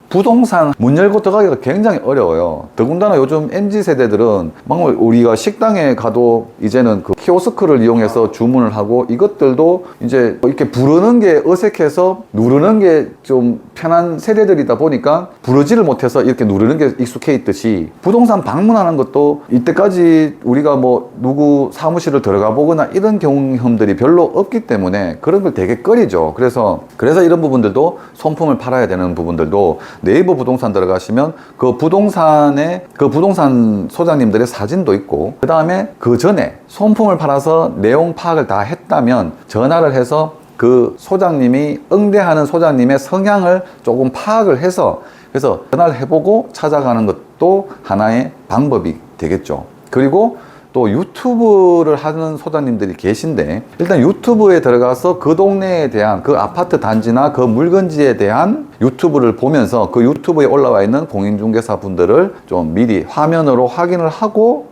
부동산 문 열고 들어가기가 굉장히 어려워요. 더군다나 요즘 MZ세대들은 막 우리가 식당에 가도 이제는 그 키오스크를 이용해서 주문을 하고, 이것들도 이제 이렇게 부르는 게 어색해서 누르는 게 좀 편한 세대들이다 보니까 부르지를 못해서 이렇게 누르는 게 익숙해 있듯이, 부동산 방문하는 것도 이때까지 우리가 뭐 누구 사무실을 들어가 보거나 이런 경험들이 별로 없기 때문에 그런 걸 되게 꺼리죠. 그래서 이런 부분들도, 손품을 팔아야 되는 부분들도 네이버 부동산 들어가시면 그 부동산 소장님들의 사진도 있고, 그 다음에 그 전에 손품을 팔아서 내용 파악을 다 했다면 전화를 해서 그 소장님이 응대하는 소장님의 성향을 조금 파악을 해서, 그래서 전화를 해보고 찾아가는 것도 하나의 방법이 되겠죠. 그리고 또 유튜브를 하는 소장님들이 계신데, 일단 유튜브에 들어가서 그 동네에 대한, 그 아파트 단지나 그 물건지에 대한 유튜브를 보면서 그 유튜브에 올라와 있는 공인중개사 분들을 좀 미리 화면으로 확인을 하고,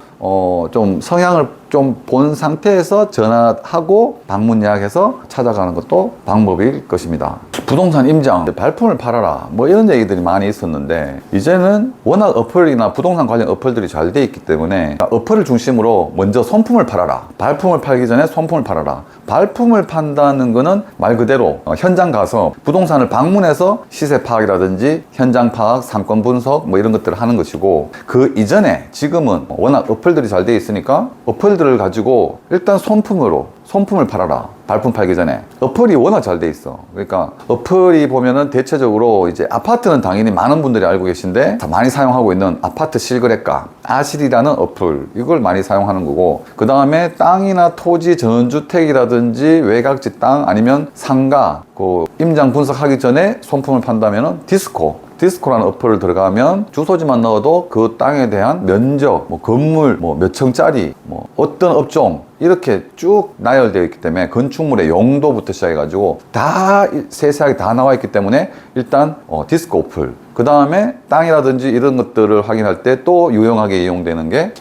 좀 성향을 좀 본 상태에서 전화하고 방문 예약해서 찾아가는 것도 방법일 것입니다. 부동산 임장, 발품을 팔아라, 뭐 이런 얘기들이 많이 있었는데, 이제는 워낙 어플이나 부동산 관련 어플들이 잘 돼 있기 때문에 어플을 중심으로 먼저 손품을 팔아라, 발품을 팔기 전에 손품을 팔아라. 발품을 판다는 거는 말 그대로 현장 가서 부동산을 방문해서 시세 파악이라든지 현장 파악, 상권 분석 뭐 이런 것들을 하는 것이고, 그 이전에 지금은 워낙 어플들이 잘 돼 있으니까 어플들을 가지고 일단 손품을 팔아라, 발품 팔기 전에. 어플이 워낙 잘 돼 있어. 그러니까 어플이 보면은 대체적으로 이제 아파트는 당연히 많은 분들이 알고 계신데 많이 사용하고 있는 아파트 실거래가, 아실이라는 어플, 이걸 많이 사용하는 거고, 그 다음에 땅이나 토지, 전주택이라든지 외곽지 땅 아니면 상가, 그 임장 분석하기 전에 손품을 판다면은 디스코라는 어플을 들어가면 주소지만 넣어도 그 땅에 대한 면적, 뭐 건물, 뭐 몇 층짜리, 뭐 어떤 업종, 이렇게 쭉 나열되어 있기 때문에 건축물의 용도부터 시작해가지고 다 세세하게 다 나와 있기 때문에 일단 디스코 어플, 그 다음에 땅이라든지 이런 것들을 확인할 때 또 유용하게 이용되는 게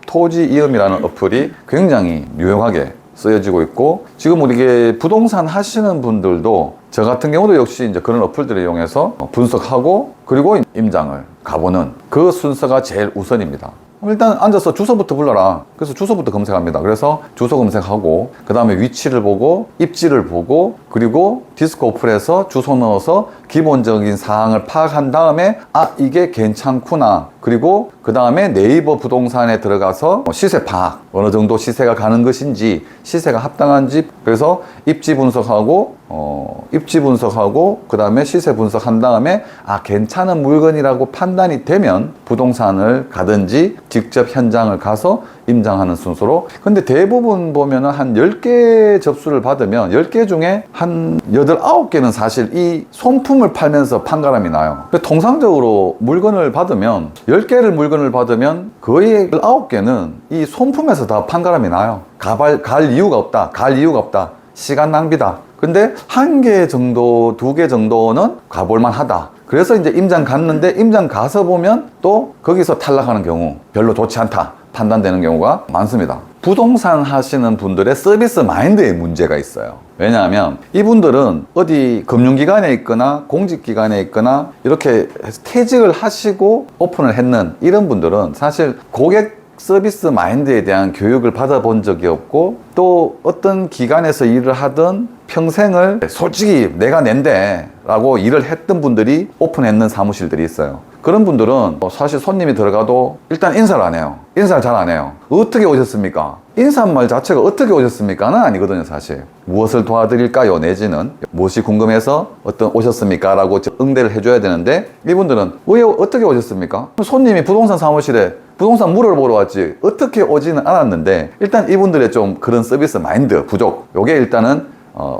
토지이음이라는 어플이 굉장히 유용하게 쓰여지고 있고, 지금 우리 부동산 하시는 분들도 저 같은 경우도 역시 이제 그런 어플들을 이용해서 분석하고 그리고 임장을 가보는 그 순서가 제일 우선입니다. 일단 앉아서 주소부터 불러라. 그래서 주소부터 검색합니다. 그래서 주소 검색하고, 그 다음에 위치를 보고 입지를 보고, 그리고 디스코 어플에서 주소 넣어서 기본적인 사항을 파악한 다음에 이게 괜찮구나. 그리고 그 다음에 네이버 부동산에 들어가서 시세 파악, 어느 정도 시세가 가는 것인지, 시세가 합당한지, 그래서 입지 분석하고 그 다음에 시세 분석한 다음에 괜찮은 물건이라고 판단이 되면 부동산을 가든지 직접 현장을 가서 임장하는 순서로. 근데 대부분 보면은 한 10개 접수를 받으면 10개 중에 한 8, 9개는 사실 이 손품을 팔면서 판가름이 나요. 통상적으로 물건을 받으면 10개를 물건을 받으면 거의 9개는 이 손품에서 다 판가름이 나요. 갈 이유가 없다. 시간 낭비다. 근데 1개 정도, 2개 정도는 가볼만 하다. 그래서 이제 임장 갔는데, 임장 가서 보면 또 거기서 탈락하는 경우, 별로 좋지 않다 판단되는 경우가 많습니다. 부동산 하시는 분들의 서비스 마인드에 문제가 있어요. 왜냐하면 이분들은 어디 금융기관에 있거나 공직기관에 있거나 이렇게 퇴직을 하시고 오픈을 했는 이런 분들은 사실 고객 서비스 마인드에 대한 교육을 받아본 적이 없고, 또 어떤 기관에서 일을 하든 평생을 솔직히 내가 낸데 라고 일을 했던 분들이 오픈했는 사무실들이 있어요. 그런 분들은 사실 손님이 들어가도 일단 인사를 안 해요. 인사를 잘 안 해요. 어떻게 오셨습니까? 인사말 자체가 어떻게 오셨습니까는 아니거든요. 사실 무엇을 도와드릴까요? 내지는 무엇이 궁금해서 오셨습니까? 라고 응대를 해줘야 되는데, 이분들은 왜 어떻게 오셨습니까? 손님이 부동산 사무실에 부동산 물어보러 왔지 어떻게 오지는 않았는데, 일단 이분들의 좀 그런 서비스 마인드 부족, 요게 일단은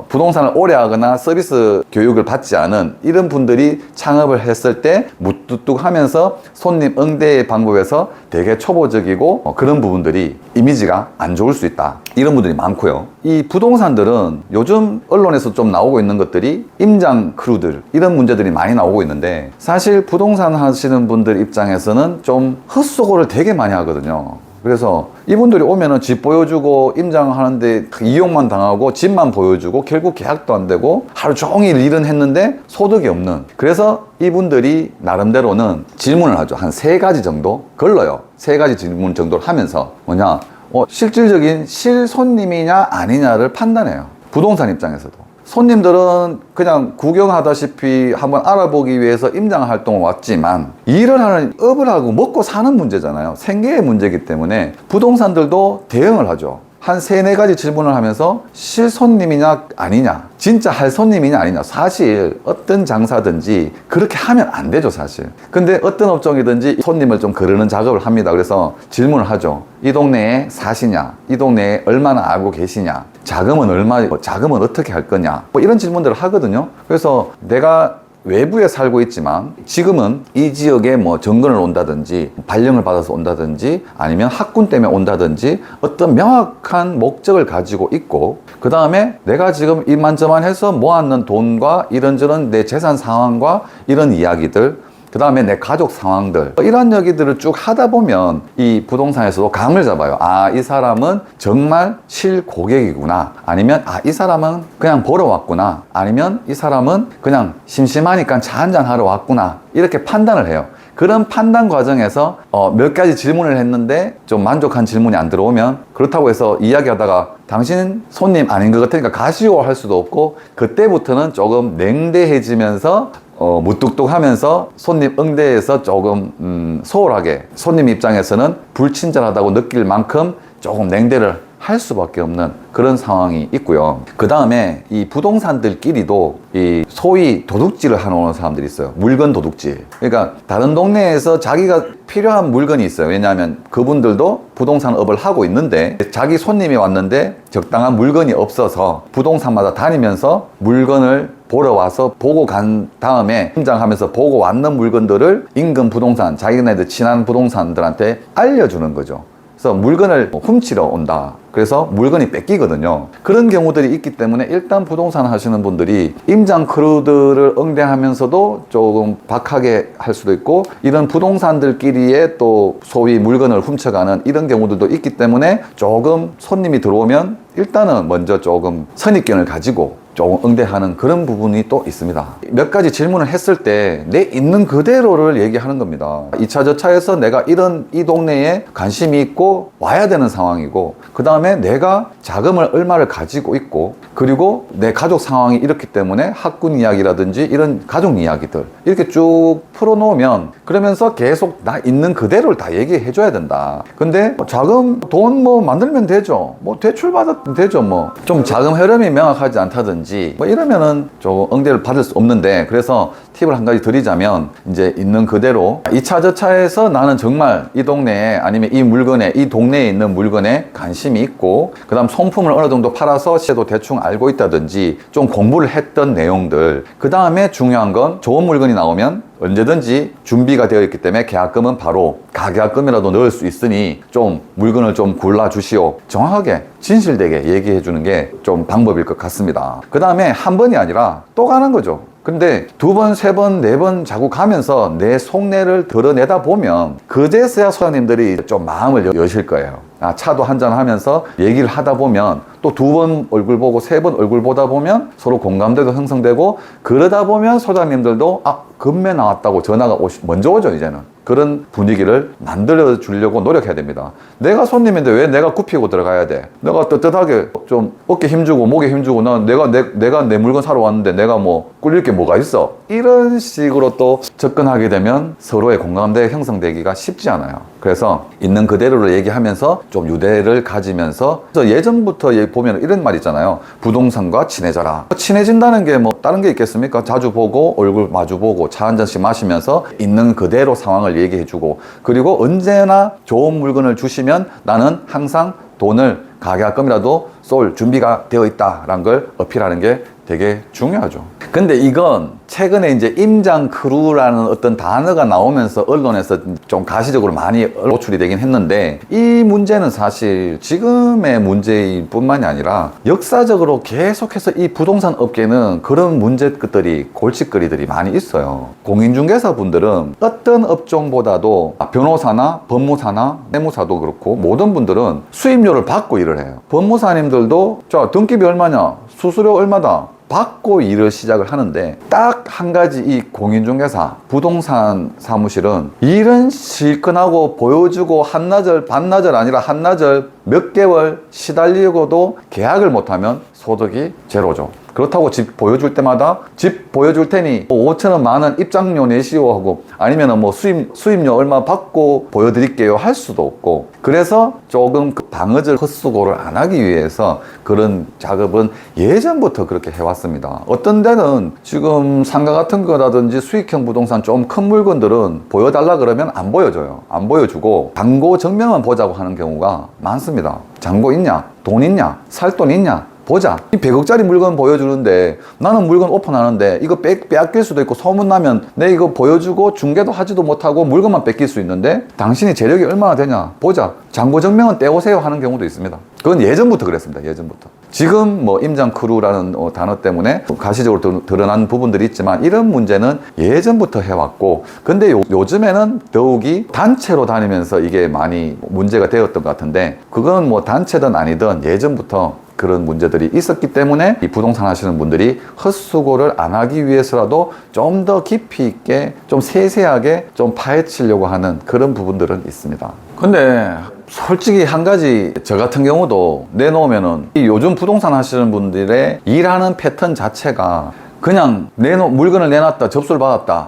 부동산을 오래 하거나 서비스 교육을 받지 않은 이런 분들이 창업을 했을 때 무뚝뚝하면서 손님 응대 방법에서 되게 초보적이고 그런 부분들이 이미지가 안 좋을 수 있다. 이런 분들이 많고요. 이 부동산들은 요즘 언론에서 좀 나오고 있는 것들이 임장 크루들, 이런 문제들이 많이 나오고 있는데, 사실 부동산 하시는 분들 입장에서는 좀 헛수고를 되게 많이 하거든요. 그래서 이분들이 오면은 집 보여주고 임장하는데 이용만 당하고 집만 보여주고 결국 계약도 안 되고 하루 종일 일은 했는데 소득이 없는. 그래서 이분들이 나름대로는 질문을 하죠. 한 3가지 정도 걸러요. 3가지 질문 정도를 하면서 뭐냐, 실질적인 실손님이냐 아니냐를 판단해요. 부동산 입장에서도. 손님들은 그냥 구경하다시피 한번 알아보기 위해서 임장 활동을 왔지만 일을 하는, 업을 하고 먹고 사는 문제잖아요. 생계의 문제이기 때문에 부동산들도 대응을 하죠. 한 3-4가지 질문을 하면서 실손님이냐 아니냐, 진짜 할 손님이냐 아니냐. 사실 어떤 장사든지 그렇게 하면 안 되죠, 사실. 근데 어떤 업종이든지 손님을 좀 거르는 작업을 합니다. 그래서 질문을 하죠. 이 동네에 사시냐, 이 동네에 얼마나 알고 계시냐, 자금은 얼마, 자금은 어떻게 할 거냐, 뭐 이런 질문들을 하거든요. 그래서 내가 외부에 살고 있지만 지금은 이 지역에 뭐 정근을 온다든지 발령을 받아서 온다든지 아니면 학군 때문에 온다든지 어떤 명확한 목적을 가지고 있고, 그 다음에 내가 지금 이만저만해서 모았는 돈과 이런저런 내 재산 상황과 이런 이야기들, 그 다음에 내 가족 상황들, 이런 얘기들을 쭉 하다 보면 이 부동산에서도 감을 잡아요. 아, 이 사람은 정말 실고객이구나, 아니면 아, 이 사람은 그냥 보러 왔구나, 아니면 이 사람은 그냥 심심하니까 차 한잔 하러 왔구나, 이렇게 판단을 해요. 그런 판단 과정에서 몇 가지 질문을 했는데 좀 만족한 질문이 안 들어오면, 그렇다고 해서 이야기하다가 당신 손님 아닌 것 같으니까 가시오 할 수도 없고, 그때부터는 조금 냉대해지면서 무뚝뚝하면서 손님 응대에서 조금 소홀하게, 손님 입장에서는 불친절하다고 느낄 만큼 조금 냉대를 할 수밖에 없는 그런 상황이 있고요. 그 다음에 이 부동산들끼리도 이 소위 도둑질을 하는 사람들이 있어요. 물건 도둑질. 그러니까 다른 동네에서 자기가 필요한 물건이 있어요. 왜냐하면 그분들도 부동산업을 하고 있는데 자기 손님이 왔는데 적당한 물건이 없어서 부동산마다 다니면서 물건을 보러 와서 보고 간 다음에 임장하면서 보고 왔는 물건들을 인근 부동산, 자기네들 친한 부동산들한테 알려주는 거죠. 그래서 물건을 훔치러 온다. 그래서 물건이 뺏기거든요. 그런 경우들이 있기 때문에 일단 부동산 하시는 분들이 임장 크루들을 응대하면서도 조금 박하게 할 수도 있고, 이런 부동산들끼리의 또 소위 물건을 훔쳐가는 이런 경우들도 있기 때문에 조금 손님이 들어오면 일단은 먼저 조금 선입견을 가지고 조금 응대하는 그런 부분이 또 있습니다. 몇 가지 질문을 했을 때 내 있는 그대로를 얘기하는 겁니다. 2차 저차에서 내가 이 동네에 관심이 있고 와야 되는 상황이고, 그 다음에 내가 자금을 얼마를 가지고 있고, 그리고 내 가족 상황이 이렇기 때문에 학군 이야기라든지 이런 가족 이야기들 이렇게 쭉 풀어놓으면, 그러면서 계속 나 있는 그대로를 다 얘기해 줘야 된다. 근데 자금, 돈 뭐 만들면 되죠. 뭐 대출 받으면 되죠. 뭐 좀 자금 흐름이 명확하지 않다든지 뭐 이러면은 좀 응대를 받을 수 없는데, 그래서 팁을 한 가지 드리자면, 이제 있는 그대로 2차 저차에서 나는 정말 이 동네에, 아니면 이 물건에, 이 동네에 있는 물건에 관심이 있고, 그 다음 손품을 어느 정도 팔아서 시세도 대충 알고 있다든지 좀 공부를 했던 내용들, 그 다음에 중요한 건 좋은 물건이 나오면 언제든지 준비가 되어 있기 때문에 계약금은 바로 가계약금이라도 넣을 수 있으니 좀 물건을 좀 골라주시오. 정확하게 진실되게 얘기해 주는 게 좀 방법일 것 같습니다. 그 다음에 한 번이 아니라 또 가는 거죠. 근데 2번, 3번, 4번 자꾸 가면서 내 속내를 드러내다 보면 그제서야 소장님들이 좀 마음을 여실 거예요. 차도 한잔 하면서 얘기를 하다 보면 또 2번 얼굴 보고 3번 얼굴 보다 보면 서로 공감대도 형성되고, 그러다 보면 소장님들도 금매 나왔다고 전화가 먼저 오죠. 이제는 그런 분위기를 만들어 주려고 노력해야 됩니다. 내가 손님인데 왜 내가 굽히고 들어가야 돼? 내가 떳떳하게 좀 어깨 힘주고 목에 힘주고, 내가 내 물건 사러 왔는데 내가 뭐 꿀릴 게 뭐가 있어? 이런 식으로 또 접근하게 되면 서로의 공감대 형성되기가 쉽지 않아요. 그래서 있는 그대로를 얘기하면서 좀 유대를 가지면서, 그래서 예전부터 보면 이런 말 있잖아요. 부동산과 친해져라. 친해진다는 게 뭐 다른 게 있겠습니까? 자주 보고 얼굴 마주 보고 차 한 잔씩 마시면서 있는 그대로 상황을 얘기해 주고, 그리고 언제나 좋은 물건을 주시면 나는 항상 돈을 가계약금이라도 쏠 준비가 되어 있다라는 걸 어필하는 게 되게 중요하죠. 근데 이건 최근에 이제 임장 크루라는 어떤 단어가 나오면서 언론에서 좀 가시적으로 많이 노출이 되긴 했는데, 이 문제는 사실 지금의 문제일 뿐만이 아니라 역사적으로 계속해서 이 부동산 업계는 그런 문제들이, 골칫거리들이 많이 있어요. 공인중개사 분들은 어떤 업종보다도 변호사나 법무사나 세무사도 그렇고 모든 분들은 수임료를 받고 일을 해요. 법무사님들도 자, 등기비 얼마냐, 수수료 얼마다 받고 일을 시작을 하는데, 딱 한 가지 이 공인중개사, 부동산 사무실은 일은 실컷하고 보여주고 한나절, 반나절 아니라 한나절 몇 개월 시달리고도 계약을 못하면 소득이 제로죠. 그렇다고 집 보여줄 때마다 집 보여줄 테니 5천원 만원 입장료 내시오 하고, 아니면 뭐 수임료 얼마 받고 보여드릴게요 할 수도 없고, 그래서 조금 그 방어적 헛수고를 안 하기 위해서 그런 작업은 예전부터 그렇게 해왔습니다. 어떤 데는 지금 상가 같은 거라든지 수익형 부동산 좀 큰 물건들은 보여달라 그러면 안 보여줘요. 안 보여주고 잔고 증명만 보자고 하는 경우가 많습니다. 잔고 있냐? 돈 있냐? 살 돈 있냐? 보자. 이 100억짜리 물건 보여주는데 나는 물건 오픈하는데 이거 빼앗길 수도 있고, 소문나면 내 이거 보여주고 중개도 하지도 못하고 물건만 뺏길 수 있는데 당신이 재력이 얼마나 되냐 보자, 잔고 증명은 떼오세요 하는 경우도 있습니다. 그건 예전부터 그랬습니다. 예전부터. 지금 뭐 임장 크루라는 단어 때문에 가시적으로 드러난 부분들이 있지만, 이런 문제는 예전부터 해왔고, 근데 요즘에는 더욱이 단체로 다니면서 이게 많이 문제가 되었던 것 같은데, 그건 뭐 단체든 아니든 예전부터 그런 문제들이 있었기 때문에 이 부동산 하시는 분들이 헛수고를 안 하기 위해서라도 좀 더 깊이 있게, 좀 세세하게 좀 파헤치려고 하는 그런 부분들은 있습니다. 근데 솔직히 한 가지, 저 같은 경우도 내놓으면은 이 요즘 부동산 하시는 분들의 일하는 패턴 자체가 그냥 물건을 내놨다, 접수를 받았다,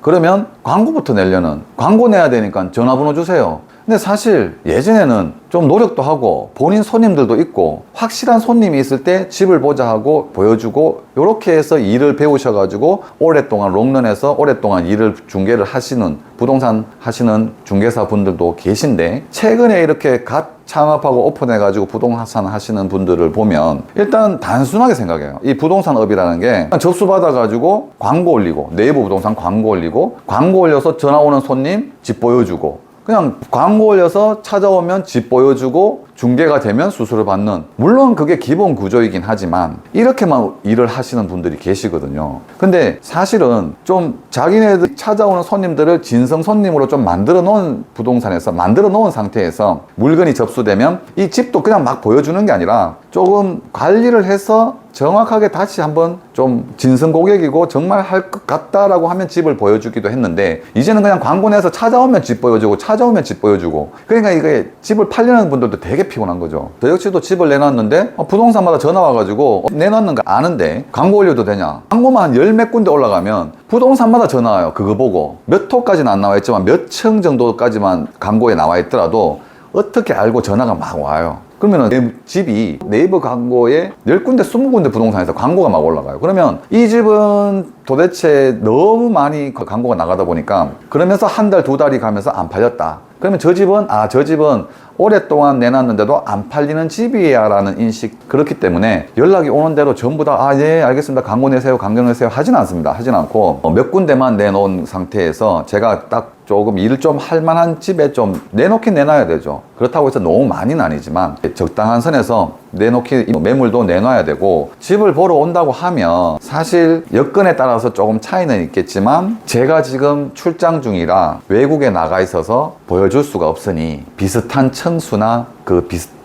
그러면 광고부터 내려는, 광고 내야 되니까 전화번호 주세요. 근데 사실 예전에는 좀 노력도 하고 본인 손님들도 있고, 확실한 손님이 있을 때 집을 보자 하고 보여주고, 이렇게 해서 일을 배우셔가지고 오랫동안 롱런해서 오랫동안 일을 중개를 하시는, 부동산 하시는 중개사 분들도 계신데, 최근에 이렇게 갓 창업하고 오픈해가지고 부동산 하시는 분들을 보면 일단 단순하게 생각해요. 이 부동산업이라는 게 접수 받아가지고 광고 올리고, 네이버 부동산 광고 올리고, 광고 올려서 전화 오는 손님 집 보여주고, 그냥 광고 올려서 찾아오면 집 보여주고 중개가 되면 수수료 받는, 물론 그게 기본 구조이긴 하지만 이렇게만 일을 하시는 분들이 계시거든요. 근데 사실은 좀 자기네들 찾아오는 손님들을 진성 손님으로 좀 만들어 놓은 부동산에서, 만들어 놓은 상태에서 물건이 접수되면 이 집도 그냥 막 보여주는 게 아니라 조금 관리를 해서 정확하게 다시 한번 좀 진성 고객이고 정말 할 것 같다라고 하면 집을 보여주기도 했는데, 이제는 그냥 광고 내서 찾아오면 집 보여주고, 찾아오면 집 보여주고, 그러니까 이게 집을 팔려는 분들도 되게 피곤한 거죠. 저 역시도 집을 내놨는데 부동산마다 전화 와가지고 내놨는 거 아는데 광고 올려도 되냐? 광고만 한 열 몇 군데 올라가면 부동산마다 전화 와요. 그거 보고 몇 호까지는 안 나와 있지만 몇 층 정도까지만 광고에 나와 있더라도 어떻게 알고 전화가 막 와요. 그러면 내 집이 네이버 광고에 10군데, 20군데 부동산에서 광고가 막 올라가요. 그러면 이 집은 도대체 너무 많이 광고가 나가다 보니까, 그러면서 한 달, 두 달이 가면서 안 팔렸다. 그러면 저 집은 오랫동안 내놨는데도 안 팔리는 집이야 라는 인식. 그렇기 때문에 연락이 오는 대로 전부 다 예 알겠습니다, 광고 내세요, 광고 내세요 하지는 않습니다. 하진 않고 몇 군데만 내놓은 상태에서 제가 딱 조금 일을 좀 할 만한 집에 좀 내놓긴 내놔야 되죠. 그렇다고 해서 너무 많이는 아니지만 적당한 선에서 내놓기, 매물도 내놔야 되고, 집을 보러 온다고 하면 사실 여건에 따라서 조금 차이는 있겠지만, 제가 지금 출장 중이라 외국에 나가 있어서 보여줄 수가 없으니 비슷한 층수나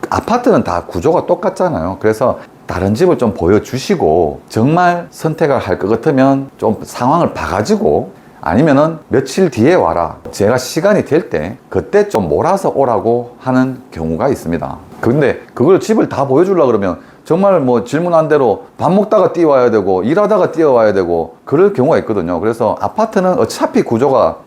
아파트는 다 구조가 똑같잖아요. 그래서 다른 집을 좀 보여주시고, 정말 선택을 할 것 같으면 좀 상황을 봐가지고, 아니면은 며칠 뒤에 와라, 제가 시간이 될 때 그때 좀 몰아서 오라고 하는 경우가 있습니다. 근데 그걸 집을 다 보여주려고 그러면 정말 뭐 질문한 대로 밥 먹다가 뛰어와야 되고 일하다가 뛰어와야 되고 그럴 경우가 있거든요. 그래서 아파트는 어차피 구조가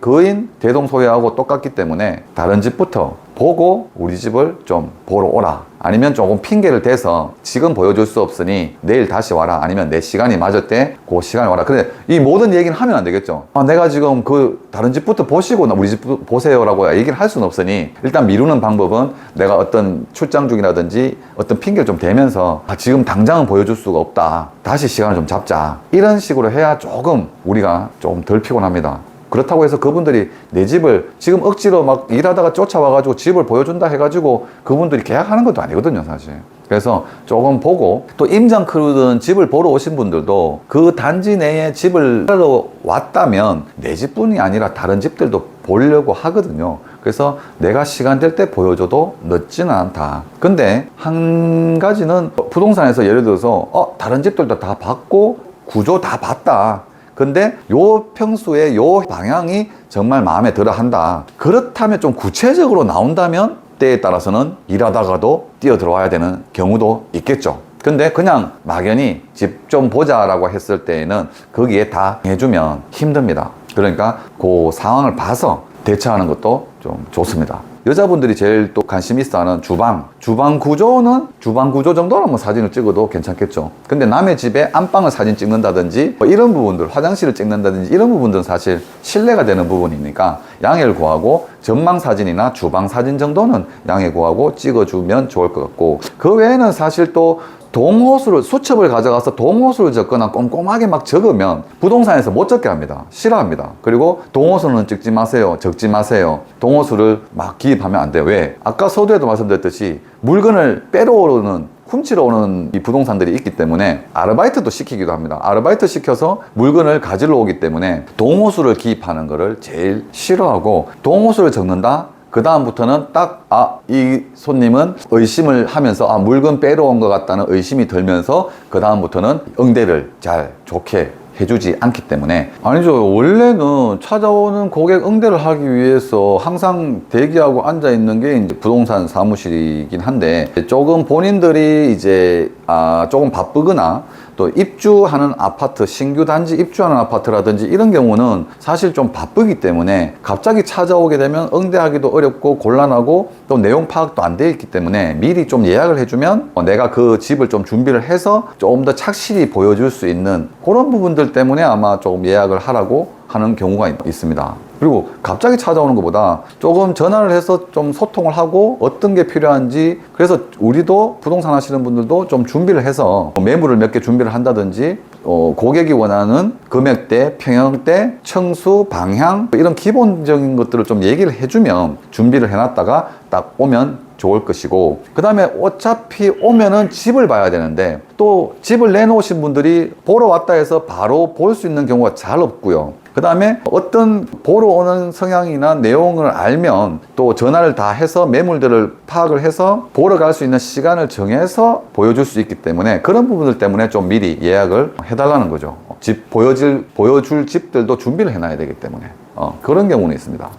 거인 대동소이하고 똑같기 때문에 다른 집부터 보고 우리 집을 좀 보러 오라. 아니면 조금 핑계를 대서 지금 보여줄 수 없으니 내일 다시 와라. 아니면 내 시간이 맞을 때 그 시간에 와라. 근데 이 모든 얘기는 하면 안 되겠죠. 내가 지금 그 다른 집부터 보시고 우리 집 보세요라고 얘기를 할 수는 없으니 일단 미루는 방법은 내가 어떤 출장 중이라든지 어떤 핑계를 좀 대면서 지금 당장은 보여줄 수가 없다. 다시 시간을 좀 잡자. 이런 식으로 해야 조금 우리가 좀 덜 피곤합니다. 그렇다고 해서 그분들이 내 집을 지금 억지로 막 일하다가 쫓아와가지고 집을 보여준다 해가지고 그분들이 계약하는 것도 아니거든요, 사실. 그래서 조금 보고 또 임장 크루든 집을 보러 오신 분들도 그 단지 내에 집을 보러 왔다면 내 집뿐이 아니라 다른 집들도 보려고 하거든요. 그래서 내가 시간 될 때 보여줘도 늦지는 않다. 근데 한 가지는 부동산에서 예를 들어서 다른 집들도 다 봤고 구조 다 봤다. 근데 요 평수의 요 방향이 정말 마음에 들어 한다. 그렇다면 좀 구체적으로 나온다면 때에 따라서는 일하다가도 뛰어 들어와야 되는 경우도 있겠죠. 근데 그냥 막연히 집 좀 보자라고 했을 때에는 거기에 다 해주면 힘듭니다. 그러니까 그 상황을 봐서 대처하는 것도 좀 좋습니다. 여자분들이 제일 또 관심 있어 하는 주방 구조 정도는 뭐 사진을 찍어도 괜찮겠죠. 근데 남의 집에 안방을 사진 찍는다든지 뭐 이런 부분들, 화장실을 찍는다든지 이런 부분들은 사실 신뢰가 되는 부분이니까 양해를 구하고 전망 사진이나 주방 사진 정도는 양해 구하고 찍어주면 좋을 것 같고, 그 외에는 사실 또 동호수를, 수첩을 가져가서 동호수를 적거나 꼼꼼하게 막 적으면 부동산에서 못 적게 합니다. 싫어합니다. 그리고 동호수는 찍지 마세요. 적지 마세요. 동호수를 막 기입하면 안 돼요. 왜? 아까 서두에도 말씀드렸듯이 물건을 빼러오는, 훔치러 오는 이 부동산들이 있기 때문에 아르바이트도 시키기도 합니다. 아르바이트 시켜서 물건을 가지러 오기 때문에 동호수를 기입하는 거를 제일 싫어하고, 동호수를 적는다? 그 다음부터는 이 손님은 의심을 하면서 물건 빼러 온 것 같다는 의심이 들면서 그 다음부터는 응대를 잘 좋게 해주지 않기 때문에. 아니죠. 원래는 찾아오는 고객 응대를 하기 위해서 항상 대기하고 앉아 있는 게 이제 부동산 사무실이긴 한데, 조금 본인들이 이제 조금 바쁘거나 또 입주하는 아파트, 신규 단지 입주하는 아파트라든지 이런 경우는 사실 좀 바쁘기 때문에 갑자기 찾아오게 되면 응대하기도 어렵고 곤란하고 또 내용 파악도 안 돼 있기 때문에 미리 좀 예약을 해주면 내가 그 집을 좀 준비를 해서 조금 더 착실히 보여줄 수 있는 그런 부분들 때문에 아마 조금 예약을 하라고 하는 경우가 있습니다. 그리고 갑자기 찾아오는 것보다 조금 전화를 해서 좀 소통을 하고 어떤 게 필요한지, 그래서 우리도 부동산 하시는 분들도 좀 준비를 해서 매물을 몇 개 준비를 한다든지 고객이 원하는 금액대, 평형대, 층수, 방향 이런 기본적인 것들을 좀 얘기를 해주면 준비를 해놨다가 딱 오면 좋을 것이고, 그 다음에 어차피 오면은 집을 봐야 되는데 또 집을 내놓으신 분들이 보러 왔다 해서 바로 볼 수 있는 경우가 잘 없고요. 그 다음에 어떤 보러 오는 성향이나 내용을 알면 또 전화를 다 해서 매물들을 파악을 해서 보러 갈 수 있는 시간을 정해서 보여줄 수 있기 때문에 그런 부분들 때문에 좀 미리 예약을 해달라는 거죠. 집 보여줄 집들도 준비를 해놔야 되기 때문에 그런 경우는 있습니다.